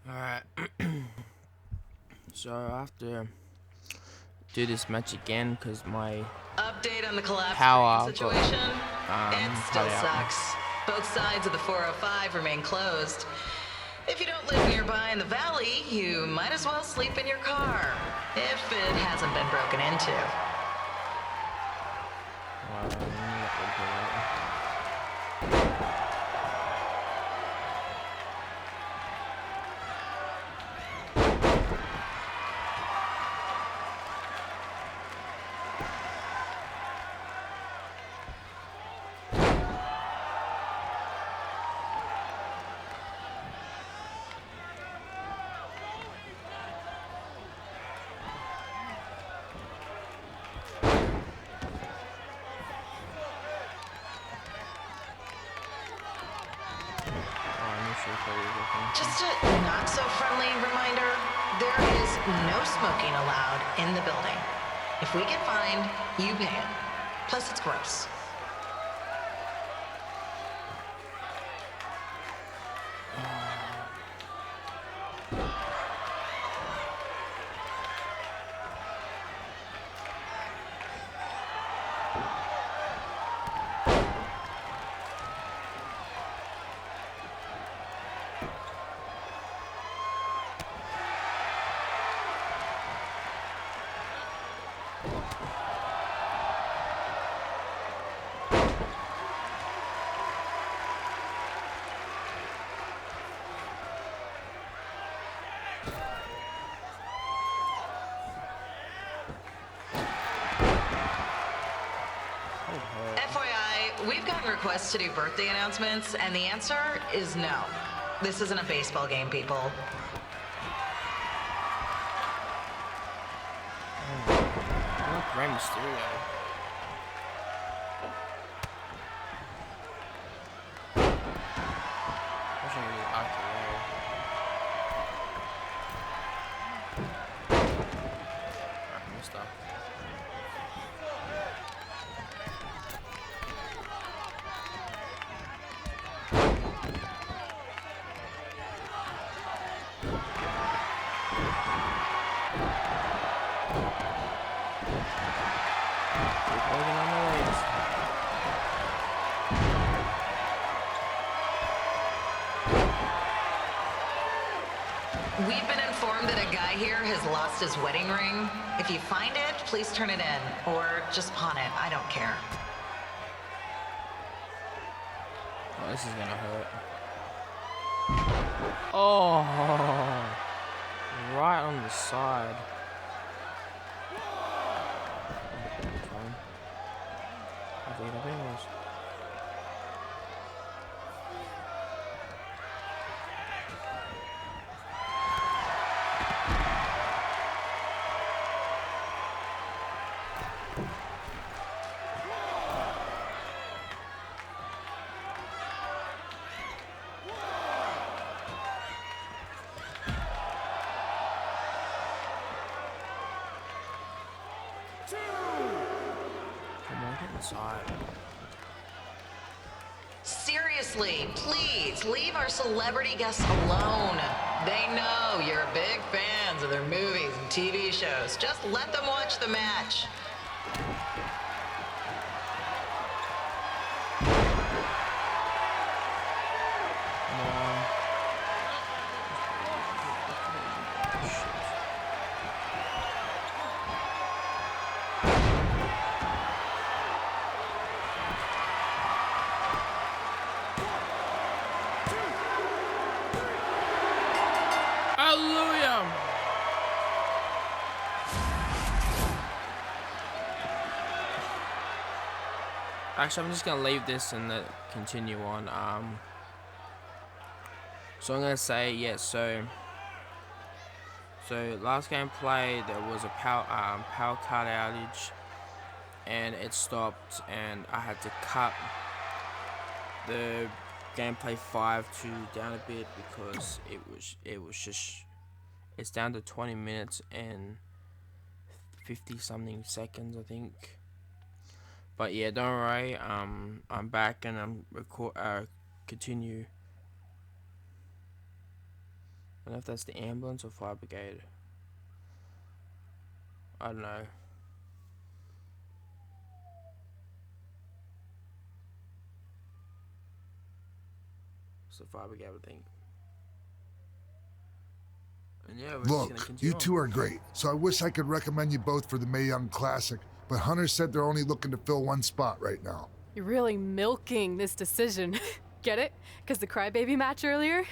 Alright, so I have to do this match again because my Update on the collapse power situation. It still cut out. sucks. Both sides of the 405 remain closed. If you don't live nearby in the valley, you might as well sleep in your car. If it hasn't been broken into. Just a not-so-friendly reminder, there is no smoking allowed in the building. If we get fined, you pay it. Plus, it's gross. FYI, we've gotten requests to do birthday announcements, and the answer is no. This isn't a baseball game, people. Rey Mysterio. That's not really accurate. Alright, missed that. We've been informed that a guy here has lost his wedding ring. If you find it, please turn it in, or just pawn it. I don't care. Oh, this is gonna hurt. Oh, right on the side. I think it was. Seriously, please leave our celebrity guests alone. They know you're big fans of their movies and TV shows. Just let them watch the match. Hallelujah! Actually, I'm just gonna leave this and continue on. So I'm gonna say yeah. So last gameplay there was a power cut outage, and it stopped, and I had to cut the gameplay 5 to down a bit because it was just it's down to 20 minutes and 50 something seconds, I think. But yeah, don't worry. I'm back and I'm continue. I don't know if that's the ambulance or fire brigade. I don't know. It's the fire brigade, I think. And yeah, we're just gonna Look, continue you two are great, so I wish I could recommend you both for the Mae Young Classic, but Hunter said they're only looking to fill one spot right now. You're really milking this decision. Get it? Because the crybaby match earlier?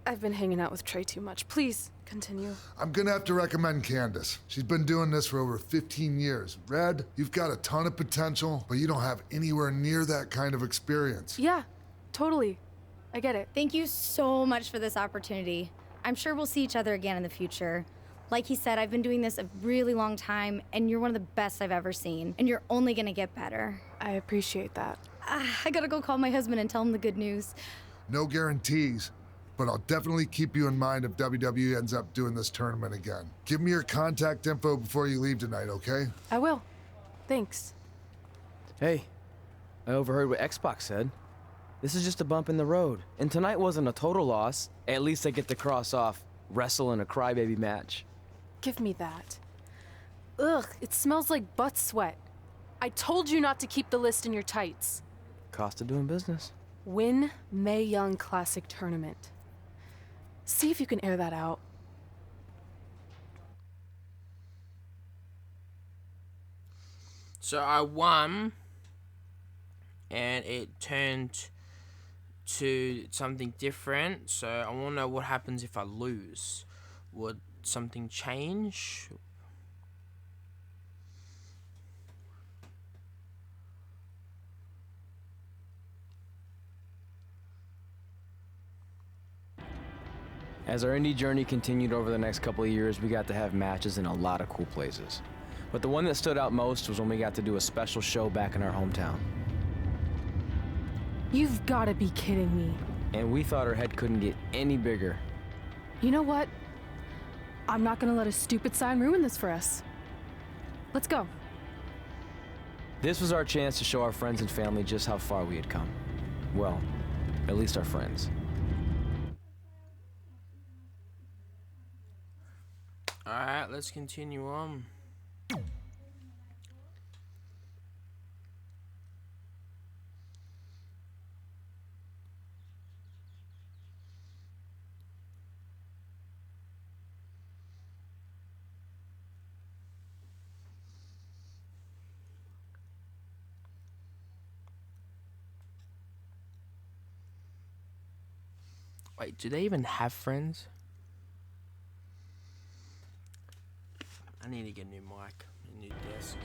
I've been hanging out with Trey too much. Please, continue. I'm gonna have to recommend Candace. She's been doing this for over 15 years. Red, you've got a ton of potential, but you don't have anywhere near that kind of experience. Yeah, totally. I get it. Thank you so much for this opportunity. I'm sure we'll see each other again in the future. Like he said, I've been doing this a really long time, and you're one of the best I've ever seen. And you're only gonna get better. I appreciate that. I gotta go call my husband and tell him the good news. No guarantees, but I'll definitely keep you in mind if WWE ends up doing this tournament again. Give me your contact info before you leave tonight, okay? I will. Thanks. Hey, I overheard what Xbox said. This is just a bump in the road. And tonight wasn't a total loss. At least I get to cross off wrestle in a crybaby match. Give me that. Ugh, it smells like butt sweat. I told you not to keep the list in your tights. Cost of doing business. Win Mae Young Classic Tournament. See if you can air that out. So I won, and it turned to something different. So I want to know what happens if I lose. Would something change? As our indie journey continued over the next couple of years, we got to have matches in a lot of cool places. But the one that stood out most was when we got to do a special show back in our hometown. You've got to be kidding me. And we thought our head couldn't get any bigger. You know what? I'm not gonna let a stupid sign ruin this for us. Let's go. This was our chance to show our friends and family just how far we had come. Well, at least our friends. Alright, let's continue on. Wait, do they even have friends? I need to get a new mic, a new desk.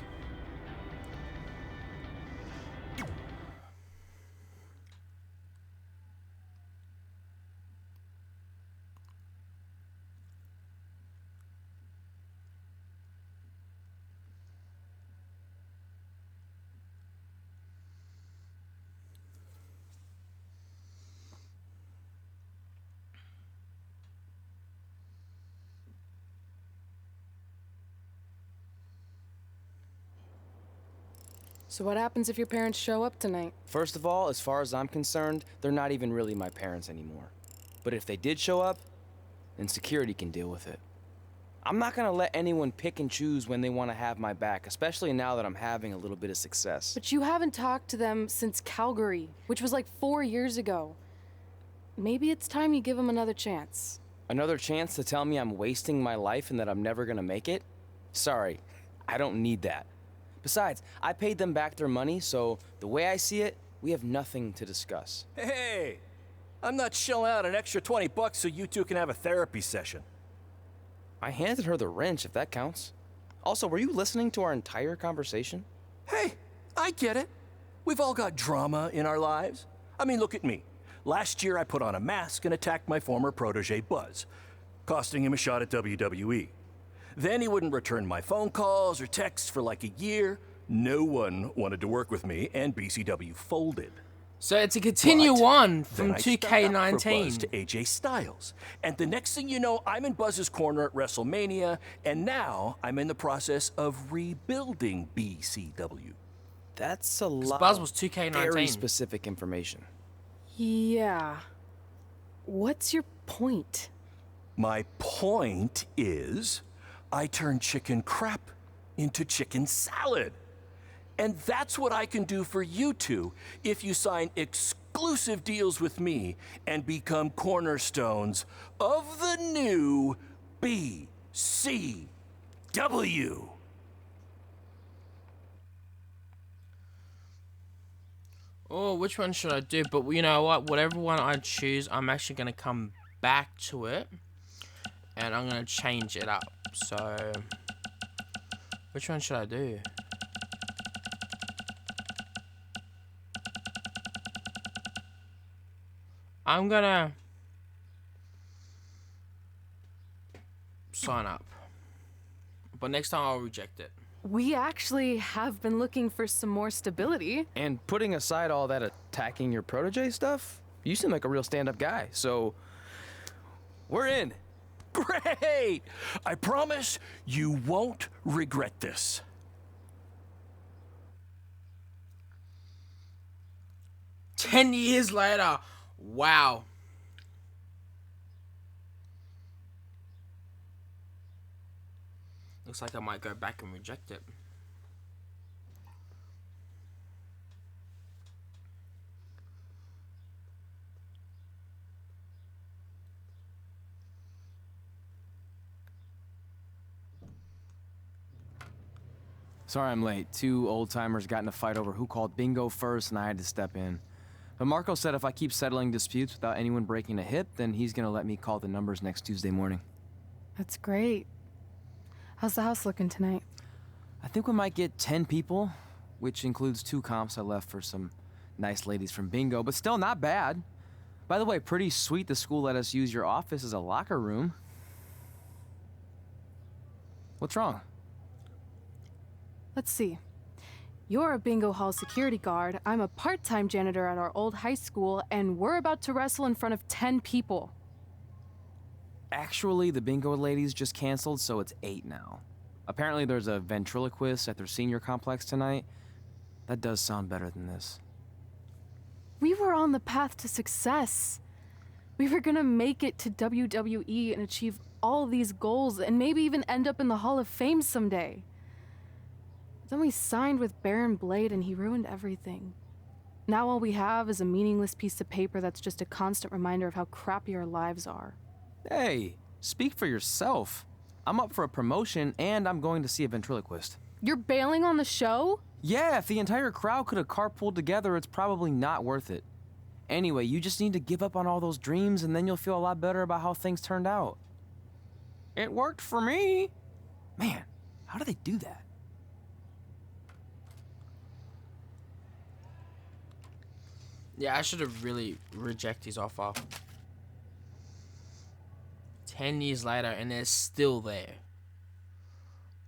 So what happens if your parents show up tonight? First of all, as far as I'm concerned, they're not even really my parents anymore. But if they did show up, then security can deal with it. I'm not gonna let anyone pick and choose when they want to have my back, especially now that I'm having a little bit of success. But you haven't talked to them since Calgary, which was like 4 years ago. Maybe it's time you give them another chance. Another chance to tell me I'm wasting my life and that I'm never gonna make it? Sorry, I don't need that. Besides, I paid them back their money, so the way I see it, we have nothing to discuss. Hey, I'm not shelling out an extra 20 bucks so you two can have a therapy session. I handed her the wrench, if that counts. Also, were you listening to our entire conversation? Hey, I get it. We've all got drama in our lives. I mean, look at me. Last year I put on a mask and attacked my former protege Buzz, costing him a shot at WWE. Then he wouldn't return my phone calls or texts for like a year. No one wanted to work with me, and BCW folded. So it's a continue But on from then I stuck up for 2K19. Buzz to AJ Styles. And the next thing you know, I'm in Buzz's corner at WrestleMania, and now I'm in the process of rebuilding BCW. That's a lot Buzz was of 2K19. very specific information. Yeah. What's your point? My point is, I turn chicken crap into chicken salad. And that's what I can do for you two if you sign exclusive deals with me and become cornerstones of the new BCW. Oh, which one should I do? But you know what? Whatever one I choose, I'm actually going to come back to it. And I'm going to change it up. So, which one should I do? I'm going to sign up. But next time I'll reject it. We actually have been looking for some more stability. And putting aside all that attacking your protege stuff, you seem like a real stand-up guy, so we're in. Great! I promise you won't regret this. "10 years later." Wow. Looks like I might go back and reject it. Sorry I'm late. Two old-timers got in a fight over who called bingo first, and I had to step in. But Marco said if I keep settling disputes without anyone breaking a hip, then he's gonna let me call the numbers next Tuesday morning. That's great. How's the house looking tonight? I think we might get 10 people, which includes 2 comps I left for some nice ladies from bingo, but still not bad. By the way, pretty sweet the school let us use your office as a locker room. What's wrong? Let's see. You're a bingo hall security guard, I'm a part-time janitor at our old high school, and we're about to wrestle in front of 10 people. Actually, the bingo ladies just canceled, so it's 8 now. Apparently there's a ventriloquist at their senior complex tonight. That does sound better than this. We were on the path to success. We were gonna make it to WWE and achieve all these goals and maybe even end up in the Hall of Fame someday. Then we signed with Baron Blade and he ruined everything. Now all we have is a meaningless piece of paper that's just a constant reminder of how crappy our lives are. Hey, speak for yourself. I'm up for a promotion and I'm going to see a ventriloquist. You're bailing on the show? Yeah, if the entire crowd could have carpooled together, it's probably not worth it. Anyway, you just need to give up on all those dreams and then you'll feel a lot better about how things turned out. It worked for me. Man, how do they do that? Yeah, I should have really rejected his offer. 10 years later, and they're still there.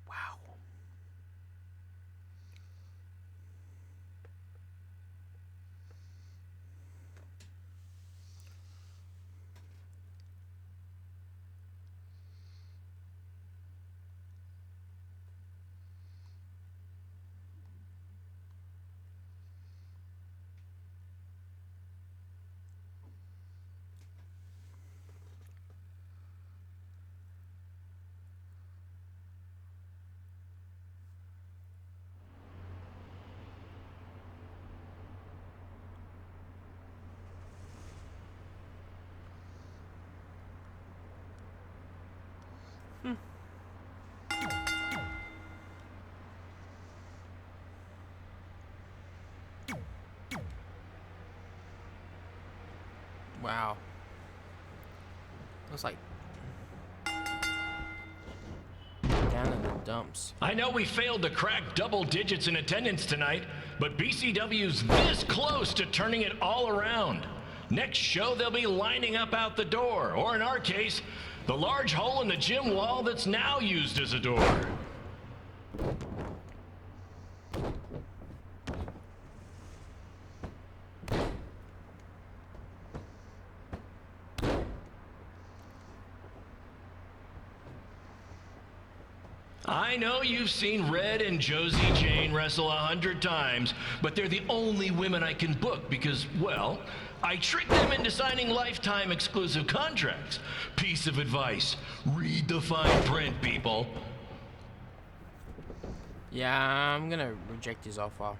Wow. Wow. Looks like down in the dumps. I know we failed to crack double digits in attendance tonight, but BCW's this close to turning it all around. Next show, they'll be lining up out the door, or in our case, the large hole in the gym wall that's now used as a door. I know you've seen Red and Josie Jane wrestle 100 times, but they're the only women I can book because, well, I tricked them into signing lifetime exclusive contracts. Piece of advice: read the fine print, people. Yeah, I'm gonna reject his offer.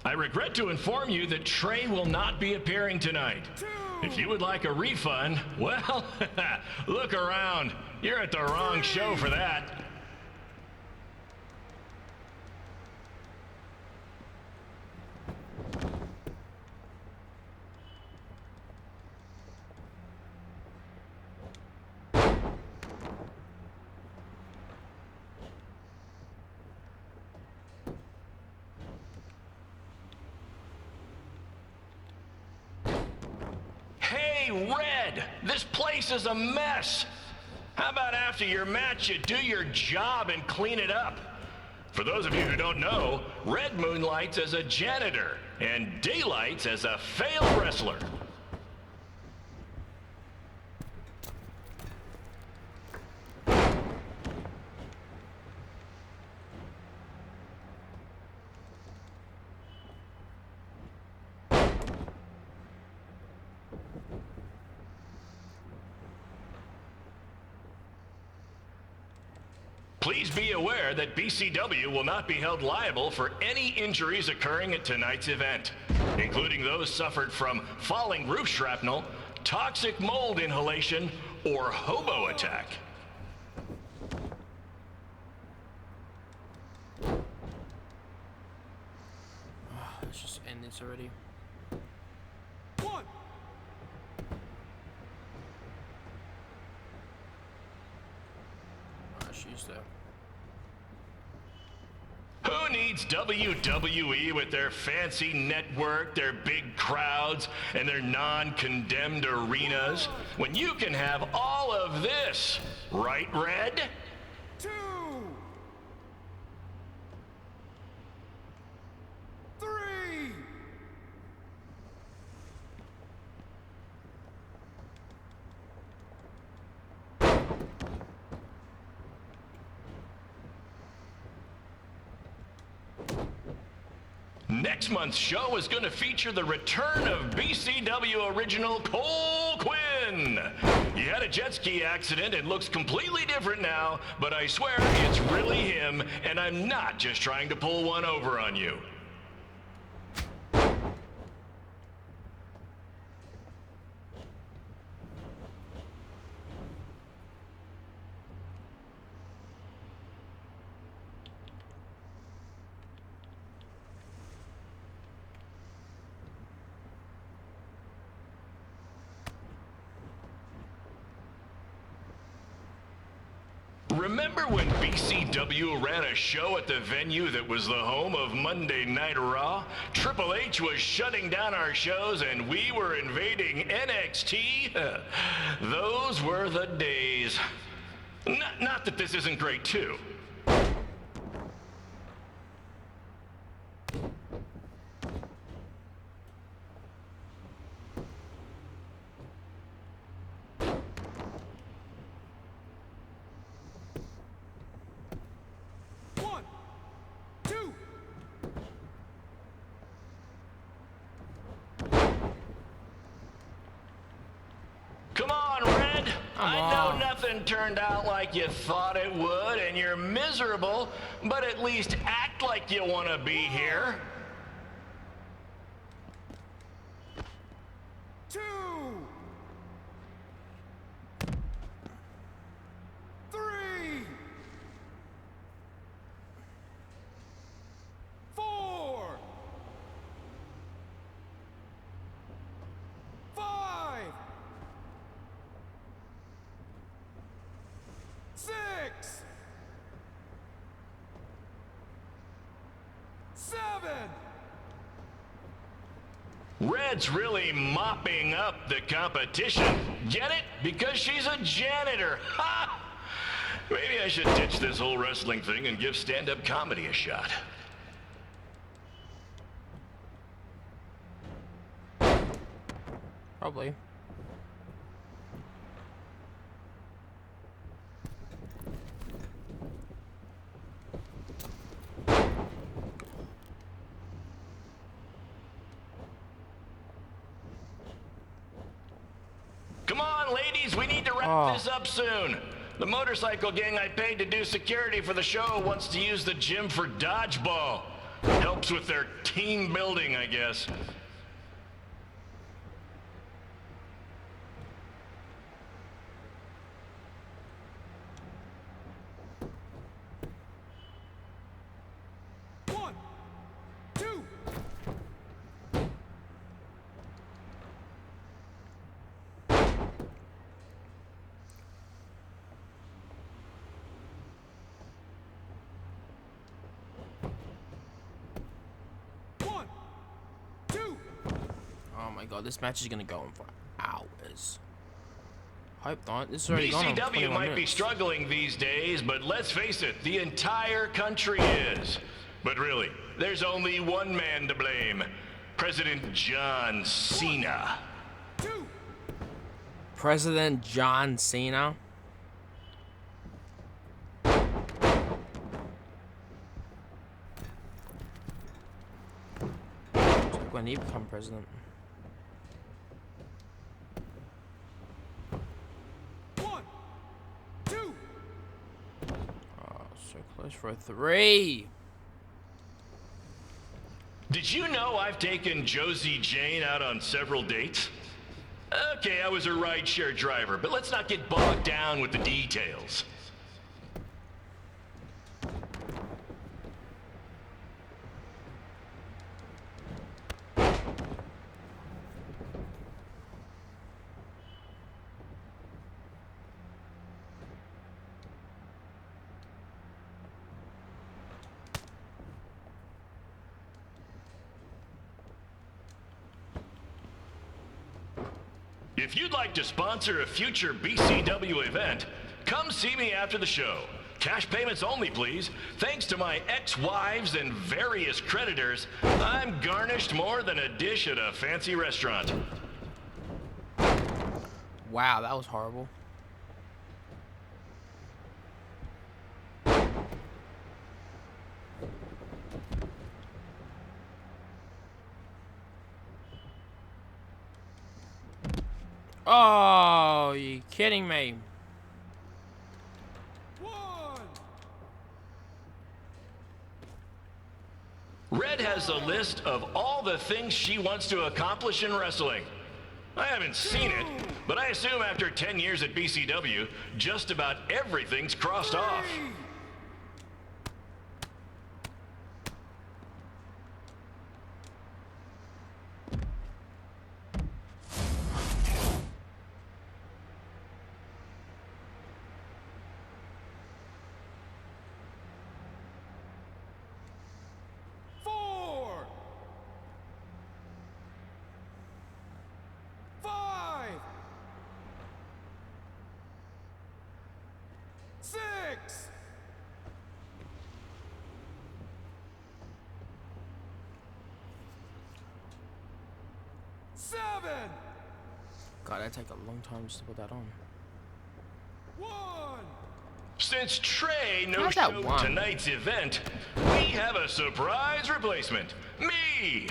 I regret to inform you that Trey will not be appearing tonight. If you would like a refund, well, look around. You're at the wrong show for that. Hey, Red, this place is a mess. How about after your match you do your job and clean it up? For those of you who don't know, Red moonlights as a janitor and daylights as a failed wrestler. Please be aware that BCW will not be held liable for any injuries occurring at tonight's event, including those suffered from falling roof shrapnel, toxic mold inhalation, or hobo attack. Let's just end this already. She's there. Who needs WWE with their fancy network, their big crowds, and their non-condemned arenas, when you can have all of this, right, Red? 2, 3. Next month's show is going to feature the return of BCW original Cole Quinn. He had a jet ski accident and looks completely different now, but I swear it's really him, and I'm not just trying to pull one over on you. Remember when BCW ran a show at the venue that was the home of Monday Night Raw? Triple H was shutting down our shows and we were invading NXT? Those were the days. Not that this isn't great too. Come on, Red. I know nothing turned out like you thought it would, and you're miserable, but at least act like you want to be here. 2, 3, 4, 5, 6, 7. Red's really mopping up the competition. Get it? Because she's a janitor. Ha! Maybe I should ditch this whole wrestling thing and give stand-up comedy a shot. Probably. Come on, ladies, we need to wrap this up soon. The motorcycle gang I paid to do security for the show wants to use the gym for dodgeball. Helps with their team building, I guess. One, two. One, two. Oh my god, this match is gonna go on for hours. Hope not. This is already gone on for BCW 21 might be minutes. struggling these days, but let's face it, the entire country is. But really, there's only one man to blame. President John Cena. Two. President John Cena. Looks like when he become president. One, two. Oh, so close for a 3. Did you know I've taken Josie Jane out on several dates? Okay, I was her rideshare driver, but let's not get bogged down with the details. If you'd like to sponsor a future BCW event, come see me after the show. Cash payments only, please. Thanks to my ex-wives and various creditors, I'm garnished more than a dish at a fancy restaurant. Wow, that was horrible. Oh, you kidding me? One. Red has a list of all the things she wants to accomplish in wrestling. I haven't seen it, but I assume after 10 years at BCW, just about everything's crossed off. Four. Five. Six. Seven. God, that'd take a long time just to put that on. One. Since Trey How's that no-showed one? tonight's event, we have a surprise replacement. Me!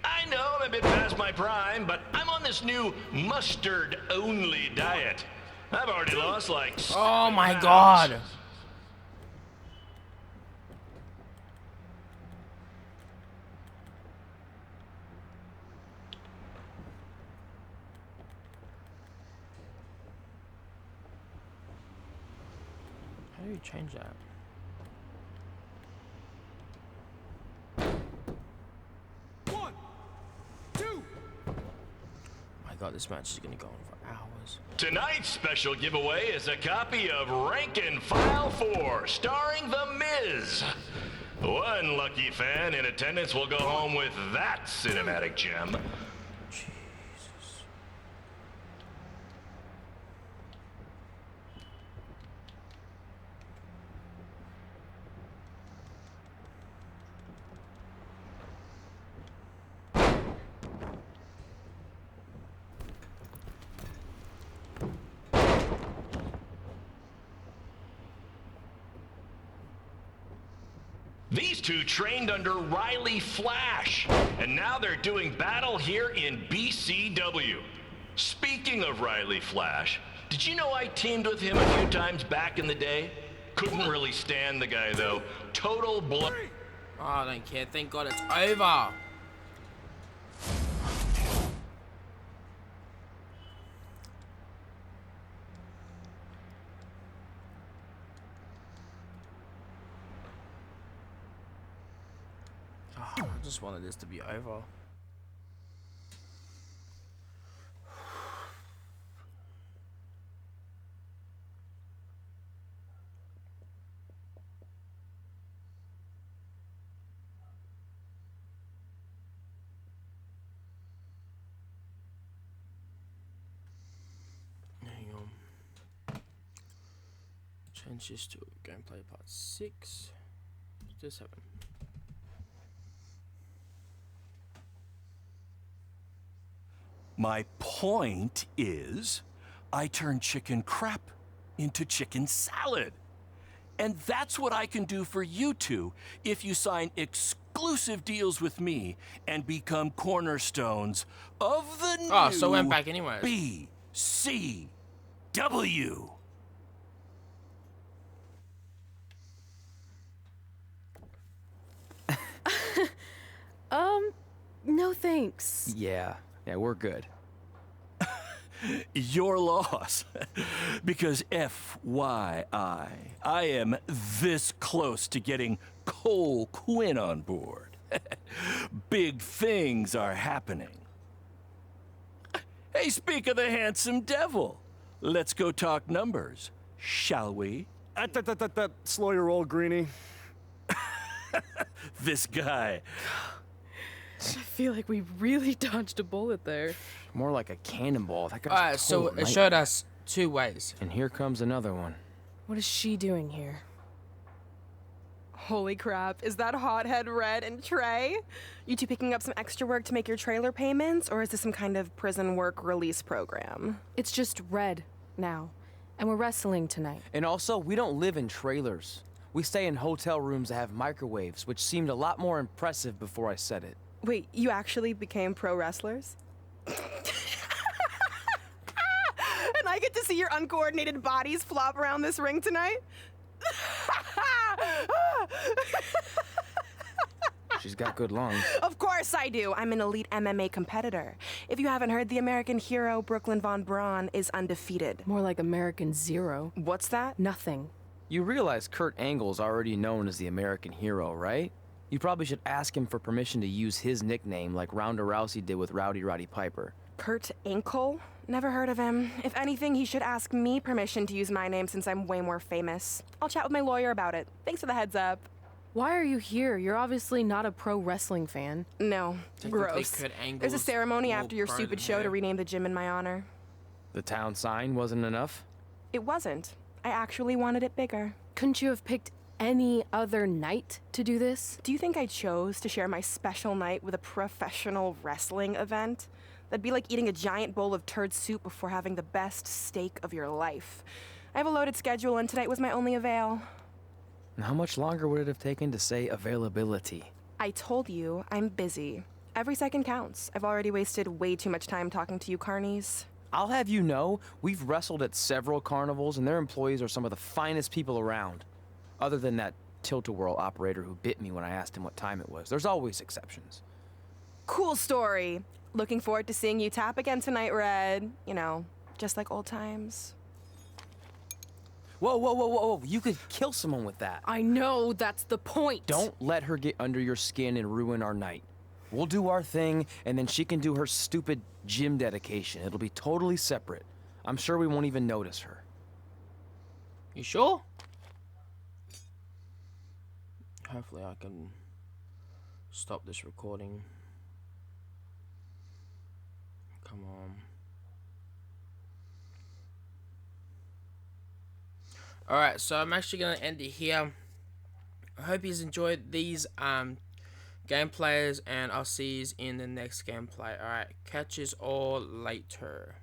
I know I'm a bit past my prime, but I'm on this new mustard-only diet. I've already lost like Oh 7 my pounds. god. How do you change that? One. Two. My god, this match is gonna go on for hours. Tonight's special giveaway is a copy of Rank and File 4, starring The Miz. One lucky fan in attendance will go home with that cinematic gem. Jesus. These two trained under Riley Flash, and now they're doing battle here in BCW. Speaking of Riley Flash, did you know I teamed with him a few times back in the day? Couldn't really stand the guy though. Total blood. Oh, I don't care. Thank God it's over. Oh, I just wanted this to be over. Hang on. Change this to gameplay part 6 to 7. My point is, I turn chicken crap into chicken salad. And that's what I can do for you two if you sign exclusive deals with me and become cornerstones of the new Oh, so went back anyways. BCW. No thanks. Yeah, we're good. Your loss. Because FYI, I am this close to getting Cole Quinn on board. Big things are happening. Hey, speak of the handsome devil. Let's go talk numbers, shall we? Slow your roll, Greenie. This guy. I feel like we really dodged a bullet there. More like a cannonball. That guy's Alright, so total it showed us 2 ways. And here comes another one. What is she doing here? Holy crap, is that hothead Red and Trey? You two picking up some extra work to make your trailer payments, or is this some kind of prison work release program? It's just Red now, and we're wrestling tonight. And also, we don't live in trailers. We stay in hotel rooms that have microwaves, which seemed a lot more impressive before I said it. Wait, you actually became pro wrestlers? And I get to see your uncoordinated bodies flop around this ring tonight? She's got good lungs. Of course I do. I'm an elite MMA competitor. If you haven't heard, the American hero, Brooklyn Von Braun, is undefeated. More like American Zero. What's that? Nothing. You realize Kurt Angle's already known as the American hero, right? You probably should ask him for permission to use his nickname like Ronda Rousey did with Rowdy Roddy Piper. Kurt Angle? Never heard of him. If anything, he should ask me permission to use my name since I'm way more famous. I'll chat with my lawyer about it. Thanks for the heads up. Why are you here? You're obviously not a pro wrestling fan. No. Gross. Kurt Angle's There's a ceremony more after your pro stupid than show to her. rename the gym in my honor. The town sign wasn't enough? It wasn't. I actually wanted it bigger. Couldn't you have picked any other night to do this? Do you think I chose to share my special night with a professional wrestling event? That'd be like eating a giant bowl of turd soup before having the best steak of your life. I have a loaded schedule and tonight was my only avail. And how much longer would it have taken to say availability? I told you, I'm busy. Every second counts. I've already wasted way too much time talking to you carnies. I'll have you know, we've wrestled at several carnivals and their employees are some of the finest people around. Other than that tilt-a-whirl operator who bit me when I asked him what time it was. There's always exceptions. Cool story. Looking forward to seeing you tap again tonight, Red. You know, just like old times. Whoa. You could kill someone with that. I know, that's the point. Don't let her get under your skin and ruin our night. We'll do our thing, and then she can do her stupid gym dedication. It'll be totally separate. I'm sure we won't even notice her. You sure? Hopefully I can stop this recording. Come on. Alright, so I'm actually going to end it here. I hope you enjoyed these gameplays, and I'll see you in the next gameplay. Alright, catch you all later.